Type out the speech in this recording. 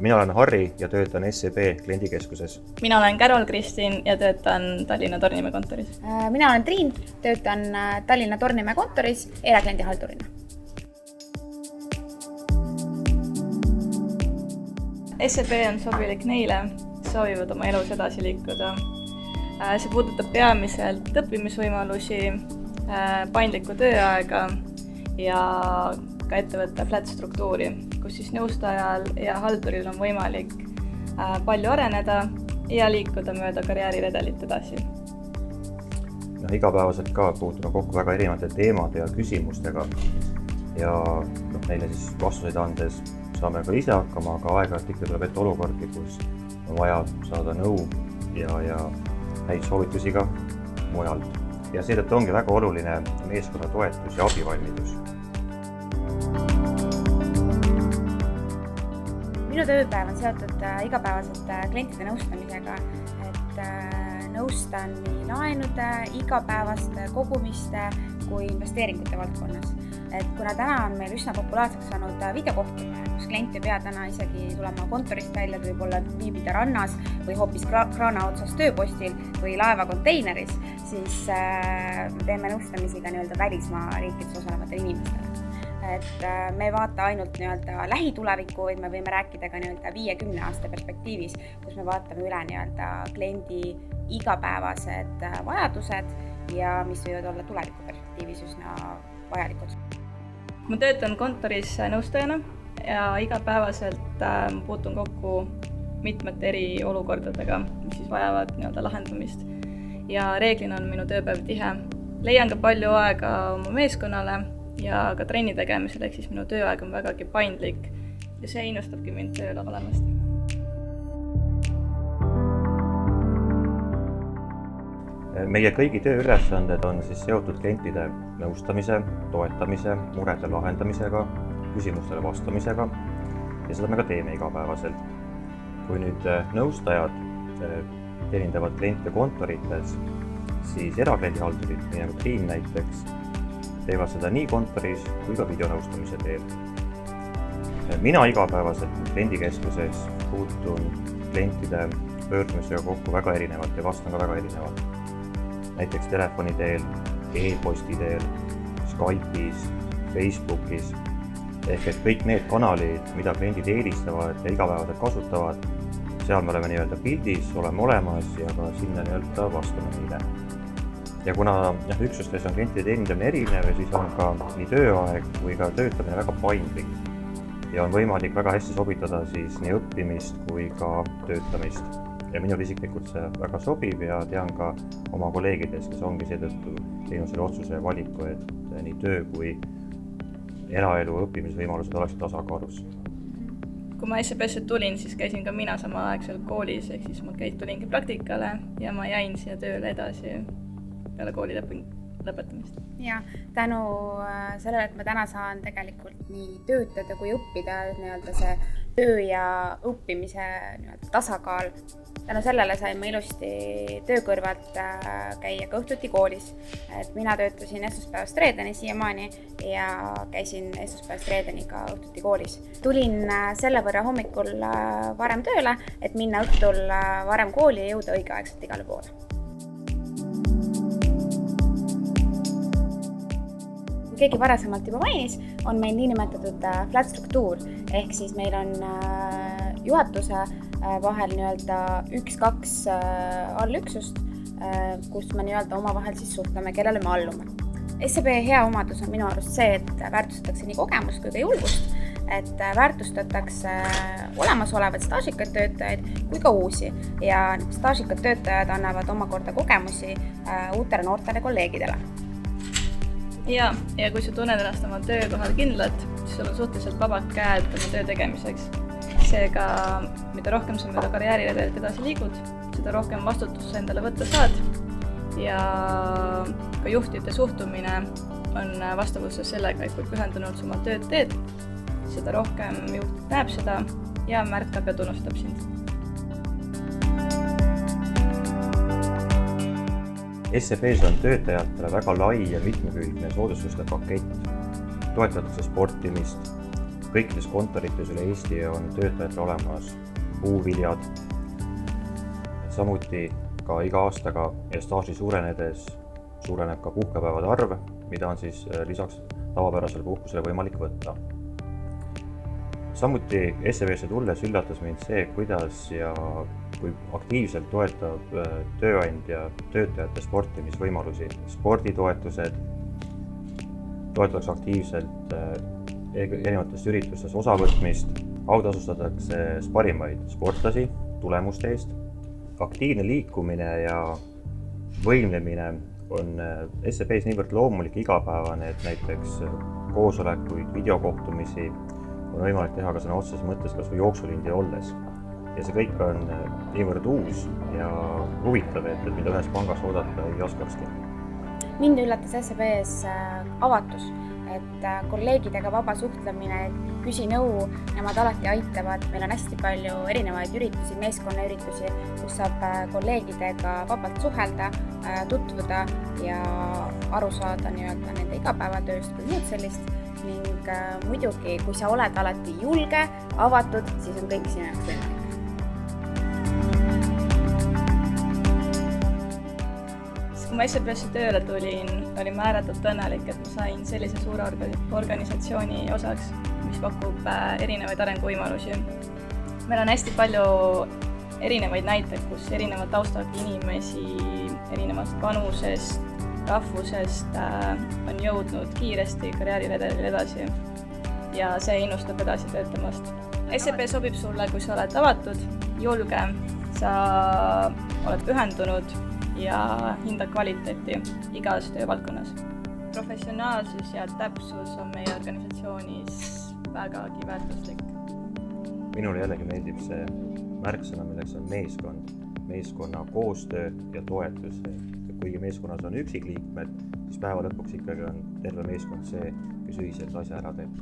Mina olen Harri ja töötan SEB kliendikeskuses. Mina olen Carol-Kristin ja töötan Tallinna Tornimäe kontoris. Mina olen Triin, töötan Tallinna Tornimäe kontoris erakliendi haldurina. SEB on sobilik neile, soovivad oma elus edasi liikuda. See puudutab peamiselt õppimisvõimalusi, paindlikku tööaega ja ka ettevõtte flat struktuuri, kus siis nõustajal ja halduril on võimalik palju areneda ja liikuda mööda karjääriredelit edasi. Igapäevaselt ka puutume kokku väga erinevate teemade ja küsimustega ja neile siis vastuseid andes saame ka ise hakkama, aga aeg-ajalt ikka tuleb ette olukordi, kus on vaja saada nõu ja häid soovitusi ka mujalt. Ja seetõttu ongi väga oluline meeskonna toetus ja abivalmidus. Minu tööpäev on seotud igapäevaselt klientide nõustamisega, et nõustan nii laenude, igapäevaste kogumiste kui investeeringute valdkonnas. Et kuna täna on meil üsna populaarseks saanud videokohtumine, kus klient ei pea täna isegi tulema kontorist välja, võib-olla viibida rannas või hoopis kraana otsas tööpostil või laeva konteineris, siis teeme nõustamisi ka välismaa riikides osalevatele inimestele. Et me ei vaata ainult lähitulevikku, vaid me võime rääkida ka 5-10 aasta perspektiivis, kus me vaatame üle kliendi igapäevased vajadused ja mis võivad olla tuleviku perspektiivis üsna vajalikud. Ma töötan kontoris nõustajana ja igapäevaselt puutun kokku mitmete eri olukordadega, mis siis vajavad lahendamist. Ja reeglina on minu tööpäev tihe. Leian ka palju aega oma meeskonnale ja ka trenni tegemisel, ehk siis minu tööaeg on vägagi paindlik ja see innustabki mind tööle olemast. Meie kõigi tööülesanded on siis seotud klientide nõustamise, toetamise, murede lahendamisega, küsimustele vastamisega ja seda me ka teeme igapäevaselt. Kui nüüd nõustajad teenindavad kliente kontorites, siis erakliendi nii nagu Triin näiteks, teevad seda nii kontoris kui ka videonõustamise teel. Mina igapäevaselt kliendikeskuses puutun klientide pöördumisega kokku väga erinevalt ja vastan ka väga erinevalt. Näiteks telefoni teel, e-posti teel, Skype'is, Facebookis, ehk et kõik need kanalid, mida kliendid eelistavad ja igapäevaselt kasutavad, seal me oleme pildis, oleme olemas ja ka sinna vastame neile. Ja kuna üksustes on klientide teenindamine erinev, siis on ka nii tööaeg kui ka töötamine väga paindlik ja on võimalik väga hästi sobitada siis nii õppimist kui ka töötamist. Ja minul isiklikult see väga sobib ja tean ka oma kolleegides, kes ongi seetõttu teinud selle otsuse valiku, et nii töö kui eraelu õppimisvõimalused oleksid tasakaalus. Kui ma SEB-sse tulin, siis käisin ka mina samaaegselt koolis, ehk siis ma tulingi praktikale ja ma jäin siia tööle edasi peale kooli lõpetamist. Ja tänu sellele, et ma täna saan tegelikult nii töötada kui õppida see töö ja õppimise tasakaal. Tänu sellele sain ma ilusti töö kõrvalt käia ka õhtuti koolis. Et mina töötasin esmaspäevast reedeni siiamaani ja käisin esmaspäevast reedeni ka õhtuti koolis. Tulin selle võrra hommikul varem tööle, et minna õhtul varem kooli ja jõuda õigeaegselt igale poole. Keegi varasemalt juba mainis, on meil niinimetatud flat struktuur, ehk siis meil on juhatuse vahel 1-2 allüksust, kus me omavahel siis suhtleme, kellele me allume. SEB hea omadus on minu arust see, et väärtustatakse nii kogemust kui ka julgust, et väärtustatakse olemasolevaid staažikaid töötajaid kui ka uusi ja staažikad töötajad annavad omakorda kogemusi uutele noortele kolleegidele. Ja kui sa tunned ennast oma töökohal kindlalt, siis sul on suhteliselt vabad käed oma töö tegemiseks. Seega, mida rohkem sa mööda karjääriredelit edasi liigud, seda rohkem vastutust endale võtta saad ja ka juhtide suhtumine on vastavuses sellega, et kui pühendunult sa oma tööd teed, seda rohkem juht näeb seda ja märkab ja tunnustab sind. SEB-s on töötajatele väga lai ja mitmekülgne soodustuste pakett. Toetatakse sportimist, kõikides kontorites üle Eesti on töötajatel olemas puuviljad. Samuti ka iga aastaga ja staaži suurenedes suureneb ka puhkepäevade arv, mida on siis lisaks tavapärasele puhkusele võimalik võtta. Samuti SEB-sse tulles üllatas mind see, kuidas ja kui aktiivselt toetab tööandja töötajate sportimisvõimalusi. Sporditoetused, toetatakse aktiivselt erinevates üritustes osavõtmist, autasustatakse parimaid sportlasi tulemuste eest. Aktiivne liikumine ja võimlemine on SEB-s niivõrd loomulik igapäevane, et näiteks koosolekuid, videokohtumisi on võimalik teha ka sõna otseses mõttes kas või jooksulindil olles. Ja see kõik on niivõrd uus ja huvitav, et mida ühes pangas oodata ei oskakski. Mind üllatas SEB-s avatus, et kolleegidega vaba suhtlemine, küsi nõu, nemad alati aitavad. Meil on hästi palju erinevaid üritusi, meeskonnaüritusi, kus saab kolleegidega vabalt suhelda, tutvuda ja aru saada nende igapäevatööst või muud sellist. Ning muidugi, kui sa oled alati julge, avatud, siis on kõik sinu jaoks võimalik. Kui ma SEB-sse tööle tulin, olin määratult õnnelik, et ma sain sellise suure organisatsiooni osaks, mis pakub erinevaid arenguvõimalusi. Meil on hästi palju erinevaid näiteid, kus erineva taustaga inimesi erinevast vanusest, rahvusest on jõudnud kiiresti karjääriredelil edasi ja see innustab edasi töötamast. SEB sobib sulle, kui sa oled avatud, julge, sa oled pühendunud ja hindad kvaliteeti igas töövaldkonnas. Professionaalsus ja täpsus on meie organisatsioonis vägagi väärtuslik. Minule jällegi meeldib see märksõna, milleks on meeskond, meeskonna koostöö ja toetus. Kuigi meeskonnas on üksikliikmed, siis päeva lõpuks ikkagi on terve meeskond see, kes ühiselt asja ära teeb.